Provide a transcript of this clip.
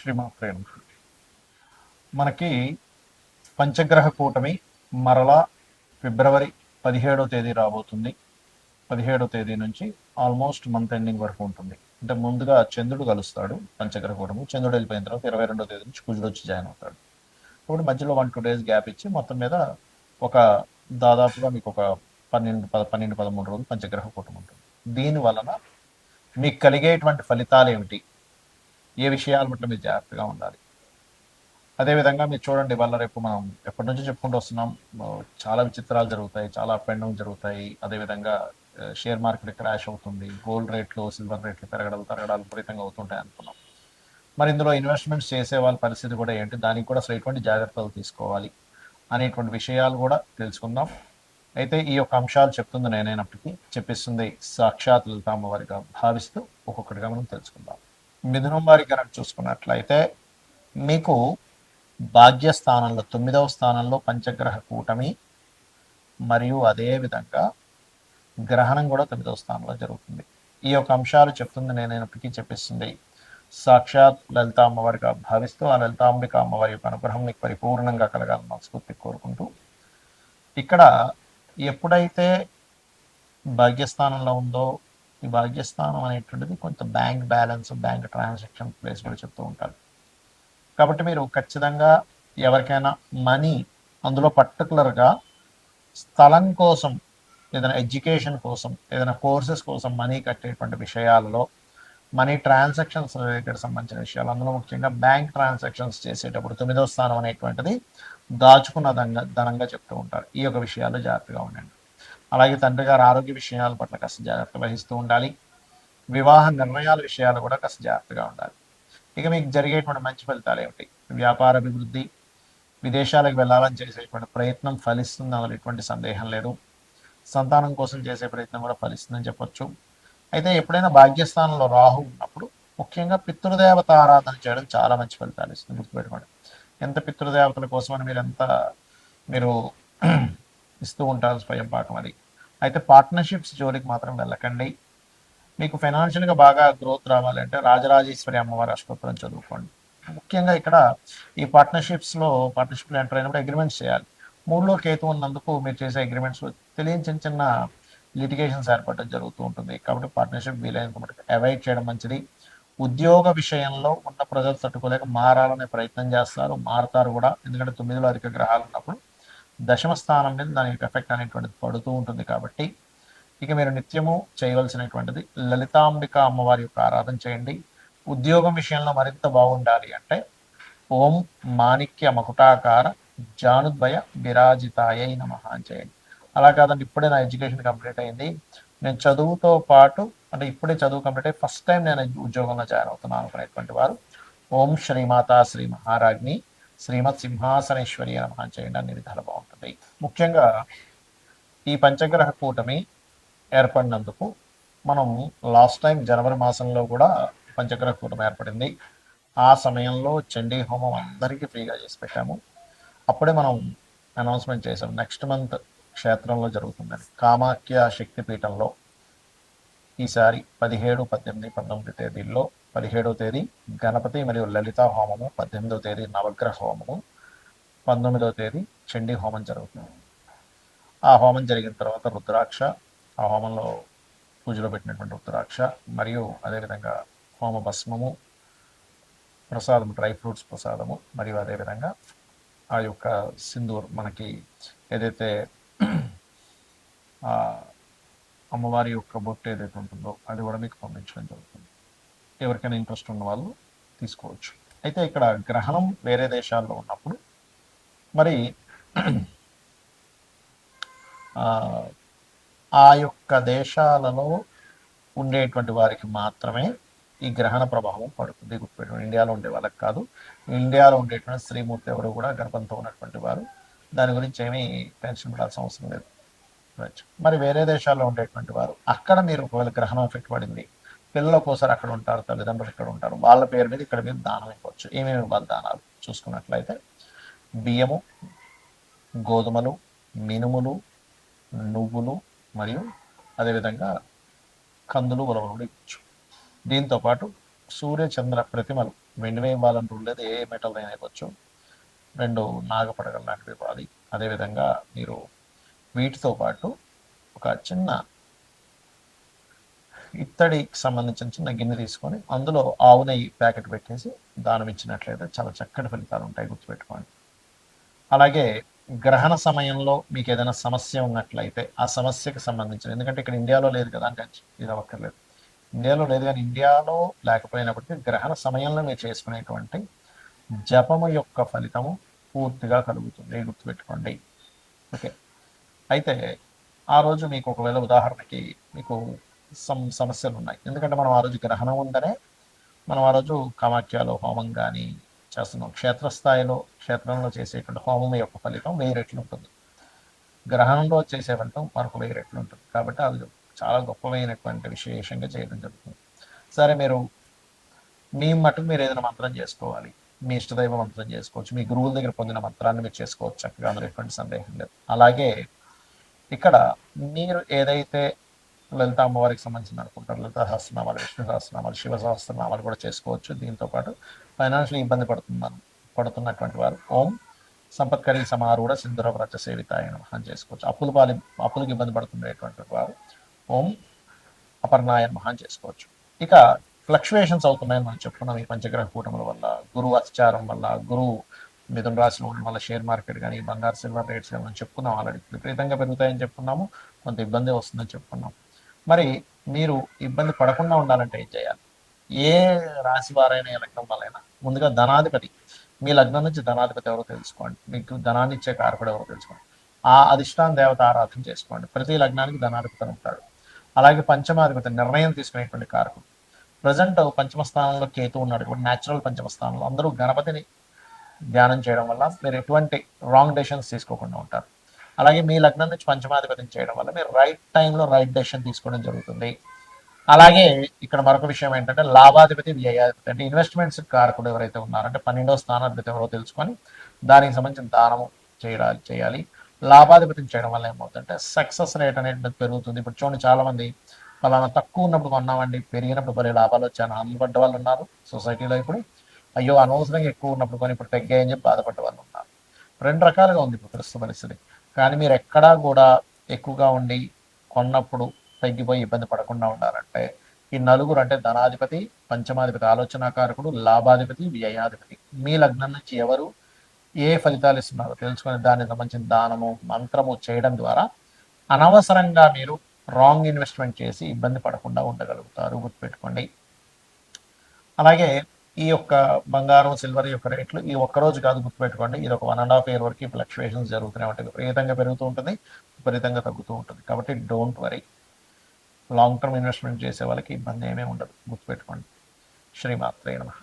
శ్రీమాత్రే నమః. మనకి పంచగ్రహ కూటమి మరలా ఫిబ్రవరి 17వ తేదీ రాబోతుంది. 17వ తేదీ నుంచి ఆల్మోస్ట్ మంత్ ఎండింగ్ వరకు ఉంటుంది. అంటే ముందుగా చంద్రుడు కలుస్తాడు పంచగ్రహ కూటమి. చంద్రుడు వెళ్ళిపోయిన తర్వాత 22వ తేదీ నుంచి కుజుడు వచ్చి జాయిన్ అవుతాడు. ఇప్పుడు మధ్యలో 1-2 డేస్ గ్యాప్ ఇచ్చి మొత్తం మీద ఒక దాదాపుగా మీకు ఒక 12-13 రోజులు పంచగ్రహ కూటమి ఉంటుంది. దీని వలన మీకు కలిగేటువంటి ఫలితాలు ఏమిటి, ఏ విషయాల పట్ల మీరు జాగ్రత్తగా ఉండాలి. అదేవిధంగా మీరు చూడండి, వల్ల రేపు మనం ఎప్పటి నుంచో చెప్పుకుంటూ వస్తున్నాం, చాలా విచిత్రాలు జరుగుతాయి, చాలా అప్ అండ్ డౌన్ జరుగుతాయి. అదేవిధంగా షేర్ మార్కెట్ క్రాష్ అవుతుంది, గోల్డ్ రేట్లు సిల్వర్ రేట్లు తరగడాలు విపరీతంగా అవుతుంటాయి అనుకున్నాం. మరి ఇందులో ఇన్వెస్ట్మెంట్స్ చేసే వాళ్ళ పరిస్థితి కూడా ఏంటి, దానికి కూడా ఎటువంటి జాగ్రత్తలు తీసుకోవాలి అనేటువంటి విషయాలు కూడా తెలుసుకుందాం. అయితే ఈ యొక్క అంశాలు చెప్తుంది నేనైనప్పటికీ చెప్పిస్తుంది సాక్షాత్ లలితామ్మవారిగా భావిస్తూ ఒక్కొక్కటిగా మనం తెలుసుకుందాం. మిథునం వారి కనుక చూసుకున్నట్లయితే మీకు భాగ్యస్థానంలో 9వ స్థానంలో పంచగ్రహ కూటమి మరియు అదేవిధంగా గ్రహణం కూడా 9వ స్థానంలో జరుగుతుంది. ఈ యొక్క అంశాలు చెప్తుంది నేనైనప్పటికీ చెప్పిస్తుంది సాక్షాత్ లలితా అమ్మవారిగా భావిస్తూ ఆ లలితాంబిక అమ్మవారి యొక్క అనుగ్రహం మీకు పరిపూర్ణంగా కలగాలని మనస్ఫూర్తి కోరుకుంటూ, ఇక్కడ ఎప్పుడైతే భాగ్యస్థానంలో ఉందో, ఈ భాగ్యస్థానం అనేటువంటిది కొంత bank balance, bank transaction place కూడా చెప్తూ ఉంటారు. కాబట్టి మీరు ఖచ్చితంగా ఎవరికైనా మనీ, అందులో పర్టికులర్గా స్థలం కోసం, ఏదైనా ఎడ్యుకేషన్ కోసం, ఏదైనా కోర్సెస్ కోసం మనీ కట్టేటువంటి విషయాలలో, మనీ ట్రాన్సాక్షన్స్ రిలేటెడ్ సంబంధించిన విషయాలు, అందులో ముఖ్యంగా బ్యాంక్ ట్రాన్సాక్షన్స్ చేసేటప్పుడు 9వ స్థానం అనేటువంటిది దాచుకున్న ధనంగా చెప్తూ ఉంటారు. ఈ యొక్క విషయాల్లో జాగ్రత్తగా ఉండండి. అలాగే తండ్రి గారి ఆరోగ్య విషయాల పట్ల కాస్త జాగ్రత్త వహిస్తూ ఉండాలి. వివాహ నిర్ణయాల విషయాలు కూడా కాస్త జాగ్రత్తగా ఉండాలి. ఇక మీకు జరిగేటువంటి మంచి ఫలితాలు ఏమిటి, వ్యాపార అభివృద్ధి, విదేశాలకు వెళ్ళాలని చేసేటువంటి ప్రయత్నం ఫలిస్తుంది, అందులో ఎటువంటి సందేహం లేదు. సంతానం కోసం చేసే ప్రయత్నం కూడా ఫలిస్తుందని చెప్పొచ్చు. అయితే ఎప్పుడైనా భాగ్యస్థానంలో రాహు ఉన్నప్పుడు ముఖ్యంగా పితృదేవత ఆరాధన చేయడం చాలా మంచి ఫలితాలు ఇస్తుంది, గుర్తుపెట్టుకోండి. ఎంత పితృదేవతల కోసమని మీరు ఇస్తూ ఉంటారు స్వయం పాకం అది. అయితే పార్ట్నర్షిప్స్ జోలికి మాత్రం వెళ్ళకండి. మీకు ఫైనాన్షియల్గా బాగా గ్రోత్ రావాలంటే రాజరాజేశ్వరి అమ్మవారి అష్టోత్తరం చదువుకోండి. ముఖ్యంగా ఇక్కడ ఈ పార్ట్నర్షిప్లో ఎంటర్ అయినప్పుడు అగ్రిమెంట్స్ చేయాలి. 3లో కేతు ఉన్నందుకు మీరు చేసే అగ్రిమెంట్స్లో తెలియని చిన్న చిన్న లిటిగేషన్స్ ఏర్పడడం జరుగుతూ ఉంటుంది. కాబట్టి పార్ట్నర్షిప్ వీలైనంత మటుకు అవాయిడ్ చేయడం మంచిది. ఉద్యోగ విషయంలో ఉన్న ప్రజలు తట్టుకోలేక మారాలనే ప్రయత్నం చేస్తారు, మారుతారు కూడా. ఎందుకంటే 9లో అధిక గ్రహాలు ఉన్నప్పుడు దశమ స్థానం మీద దాని యొక్క ఎఫెక్ట్ అనేటువంటిది పడుతూ ఉంటుంది. కాబట్టి ఇక మీరు నిత్యము చేయవలసినటువంటిది లలితాంబిక అమ్మవారి యొక్క ఆరాధన చేయండి. ఉద్యోగం విషయంలో మరింత బాగుండాలి అంటే ఓం మాణిక్య మకుటాకార జానుద్వయ విరాజితాయ నమః అని చేయండి. అలా కాదండి, ఇప్పుడే నా ఎడ్యుకేషన్ కంప్లీట్ అయింది, నేను చదువుతో పాటు, అంటే ఇప్పుడే చదువు కంప్లీట్ అయ్యి ఫస్ట్ టైం నేను ఉద్యోగంలో జాయిన్ అవుతున్నాను అనుకునేటువంటి వారు ఓం శ్రీమాతా శ్రీ మహారాజ్ని శ్రీమత్ సింహాసనేశ్వరి నమః చేయండి. అన్ని విధాలు బాగుంటుంది. ముఖ్యంగా ఈ పంచగ్రహ కూటమి ఏర్పడినందుకు మనం లాస్ట్ టైం జనవరి మాసంలో కూడా పంచగ్రహ కూటమి ఏర్పడింది. ఆ సమయంలో చండీ హోమం అందరికీ ఫ్రీగా చేసి పెట్టాము. అప్పుడే మనం అనౌన్స్మెంట్ చేసాం నెక్స్ట్ మంత్ క్షేత్రంలో జరుగుతుందని. కామాఖ్య శక్తిపీఠంలో ఈసారి 17, 18, 19 తేదీల్లో 17వ తేదీ గణపతి మరియు లలిత హోమము, 18వ తేదీ నవగ్రహ హోమము, 19వ తేదీ చండీ హోమం జరుగుతుంది. ఆ హోమం జరిగిన తర్వాత రుద్రాక్ష, ఆ హోమంలో పూజలో పెట్టినటువంటి రుద్రాక్ష మరియు అదేవిధంగా హోమ భస్మము, ప్రసాదము, డ్రై ఫ్రూట్స్ ప్రసాదము, మరియు అదేవిధంగా ఆ యొక్క సింధూర్, మనకి ఏదైతే అమ్మవారి యొక్క బొట్టు ఏదైతే ఉంటుందో అది కూడా మీకు పంపించడం జరుగుతుంది. ఎవరికైనా ఇంట్రెస్ట్ ఉన్న వాళ్ళు తీసుకోవచ్చు. అయితే ఇక్కడ గ్రహణం వేరే దేశాల్లో ఉన్నప్పుడు మరి ఆ యొక్క దేశాలలో ఉండేటువంటి వారికి మాత్రమే ఈ గ్రహణ ప్రభావం పడుతుంది, గుర్తుపెట్టుకోండి. ఇండియాలో ఉండే వాళ్ళకి కాదు. ఇండియాలో ఉండేటువంటి శ్రీమూర్తి ఎవరు కూడా గర్భంతో ఉన్నటువంటి వారు, దాని గురించి ఏమీ టెన్షన్ పడాల్సిన అవసరం లేదు. మరి వేరే దేశాల్లో ఉండేటువంటి వారు, అక్కడ మీరు ఒకవేళ గ్రహణం ఎఫెక్ట్ పడింది, పిల్లల కోసం అక్కడ ఉంటారు, తల్లిదండ్రులు ఇక్కడ ఉంటారు, వాళ్ళ పేరు మీద ఇక్కడ మీరు దానం ఇవ్వచ్చు. ఏమేమి ఇవ్వాలి దానాలు చూసుకున్నట్లయితే బియ్యము, గోధుమలు, మినుములు, నువ్వులు మరియు అదేవిధంగా కందులు, ఉలవలు కూడా ఇవ్వచ్చు. దీంతోపాటు సూర్య చంద్ర ప్రతిమలు వెండివే ఇవ్వాలని రూల్ లేదు, ఏ మెటల్ అయినా ఇవ్వచ్చు. 2 నాగపడగలు లాంటివి ఇవ్వాలి. అదేవిధంగా మీరు వీటితో పాటు ఒక చిన్న ఇత్తడికి సంబంధించిన చిన్న గిన్నె తీసుకొని అందులో ఆవు నెయ్యి ప్యాకెట్ పెట్టేసి దానం ఇచ్చినట్లయితే చాలా చక్కటి ఫలితాలు ఉంటాయి, గుర్తుపెట్టుకోండి. అలాగే గ్రహణ సమయంలో మీకు ఏదైనా సమస్య ఉన్నట్లయితే ఆ సమస్యకి సంబంధించిన, ఎందుకంటే ఇక్కడ ఇండియాలో లేదు కదా అంటే ఇది అవ్వక్కర్లేదు, ఇండియాలో లేదు కానీ ఇండియాలో లేకపోయినప్పటికీ గ్రహణ సమయంలో మీరు చేసుకునేటువంటి జపము యొక్క ఫలితము పూర్తిగా కలుగుతుంది, గుర్తుపెట్టుకోండి. ఓకే. అయితే ఆ రోజు మీకు ఒకవేళ ఉదాహరణకి మీకు సమస్యలు ఉన్నాయి, ఎందుకంటే మనం ఆ రోజు గ్రహణం ఉందనే మనం ఆ రోజు కామాఖ్యలో హోమం కానీ చేస్తున్నాం. క్షేత్రంలో చేసేటువంటి హోమం యొక్క ఫలితం 1000 రెట్లు ఉంటుంది, గ్రహణంలో చేసే ఫలితం మనకు 1000 రెట్లు ఉంటుంది. కాబట్టి అది చాలా గొప్పమైనటువంటి విశేషంగా చేయడం జరుగుతుంది. సరే, మీ మటుకు మీరు ఏదైనా మంత్రం చేసుకోవాలి, మీ ఇష్టదైవ మంత్రం చేసుకోవచ్చు, మీ గురువుల దగ్గర పొందిన మంత్రాన్ని మీరు చేసుకోవచ్చు చక్కగా, అందులో ఎటువంటి సందేహం లేదు. అలాగే ఇక్కడ మీరు ఏదైతే లలిత అమ్మవారికి సంబంధించిన అనుకుంటారు, లలిత సహస్రనామాలు, విష్ణు సహస్రనామాలు, శివ సహస్రనామాలు కూడా చేసుకోవచ్చు. దీంతోపాటు ఫైనాన్షియల్ ఇబ్బంది పడుతున్నటువంటి వారు ఓం సంపత్కరి సమారూఢ సింధుర వ్రత సేవితాయ నమః అని చేసుకోవచ్చు. అప్పులకు ఇబ్బంది పడుతున్నటువంటి వారు ఓం అపర్ణాయ నమః అని చేసుకోవచ్చు. ఇక ఫ్లక్చువేషన్స్ అవుతున్నాయని మనం చెప్పుకున్నాం ఈ పంచగ్రహ కూటముల వల్ల, గురువు అతిచారం వల్ల, గురువు మిథున రాశిలో ఉండడం వల్ల షేర్ మార్కెట్ కానీ బంగారు సిల్వర్ రేట్స్ కానీ మనం చెప్పుకున్నాం, ఆల్రెడీ విపరీతంగా పెరుగుతాయని చెప్పుకున్నాము, కొంత ఇబ్బంది వస్తుందని చెప్పుకున్నాం. మరి మీరు ఇబ్బంది పడకుండా ఉండాలంటే ఏం చేయాలి? ఏ రాశి వారైనా ఏ లగ్నం వాళ్ళైనా ముందుగా ధనాధిపతి, మీ లగ్నం నుంచి ధనాధిపతి ఎవరో తెలుసుకోండి, మీకు ధనాన్ని ఇచ్చే కారకుడు ఎవరో తెలుసుకోండి, ఆ అధిష్టాన దేవత ఆరాధన చేసుకోండి. ప్రతి లగ్నానికి ధనాధిపతి ఉంటాడు. అలాగే పంచమాధిపతి నిర్ణయం తీసుకునేటువంటి కారకుడు. ప్రజెంట్ పంచమ స్థానంలో కేతు ఉన్నాడు, ఇప్పుడు న్యాచురల్ పంచమ స్థానంలో అందరూ గణపతిని ధ్యానం చేయడం వల్ల మీరు ఎటువంటి రాంగ్ డెసిషన్స్ తీసుకోకుండా ఉంటారు. అలాగే మీ లగ్నం నుంచి పంచమాధిపతిని చేయడం వల్ల మీరు రైట్ టైంలో రైట్ డెసిషన్ తీసుకోవడం జరుగుతుంది. అలాగే ఇక్కడ మరొక విషయం ఏంటంటే లాభాధిపతి వ్యయాధిపతి, అంటే ఇన్వెస్ట్మెంట్స్ కారకుడు ఎవరైతే ఉన్నారో, అంటే 12వ స్థానాధిపతి ఎవరో తెలుసుకొని దానికి సంబంధించిన దానము చేయాలి. లాభాధిపతిని చేయడం వల్ల ఏమవుతుందంటే సక్సెస్ రేట్ అనేది పెరుగుతుంది. ఇప్పుడు చూడండి, చాలా మంది ఫలానా తక్కువ ఉన్నప్పుడు కొన్నామండి, పెరిగినప్పుడు భలే లాభాలు వచ్చాను ఆనందపడ్డ వాళ్ళు ఉన్నారు సొసైటీలో. ఇప్పుడు అయ్యో అనవసరంగా ఎక్కువ ఉన్నప్పుడు కొని ఇప్పుడు తగ్గాయని చెప్పి బాధపడ్డ వాళ్ళు ఉన్నారు. 2 రకాలుగా ఉంది ఇప్పుడు ప్రస్తుత పరిస్థితి. కానీ మీరు ఎక్కడా కూడా ఎక్కువగా ఉండి కొన్నప్పుడు తగ్గిపోయి ఇబ్బంది పడకుండా ఉండాలంటే ఈ నలుగురు, అంటే ధనాధిపతి, పంచమాధిపతి ఆలోచనాకారకుడు, లాభాధిపతి, వ్యయాధిపతి, మీ లగ్నం నుంచి ఎవరు ఏ ఫలితాలు ఇస్తున్నారో తెలుసుకొని దానికి సంబంధించిన దానము మంత్రము చేయడం ద్వారా అనవసరంగా మీరు రాంగ్ ఇన్వెస్ట్మెంట్ చేసి ఇబ్బంది పడకుండా ఉండగలుగుతారు, గుర్తుపెట్టుకోండి. అలాగే ఈ యొక్క బంగారం సిల్వర్ యొక్క రేట్లు ఈ ఒక్కరోజు కాదు, గుర్తుపెట్టుకోండి, ఇది ఒక 1.5 year వరకు ఫ్లక్చువేషన్స్ జరుగుతూనే ఉంటాయి, విపరీతంగా పెరుగుతూ ఉంటుంది, విపరీతంగా తగ్గుతూ ఉంటుంది. కాబట్టి don't worry, long term investment చేసే వాళ్ళకి ఇబ్బంది ఏమీ ఉండదు, గుర్తుపెట్టుకోండి. శ్రీమాత్రే నమః.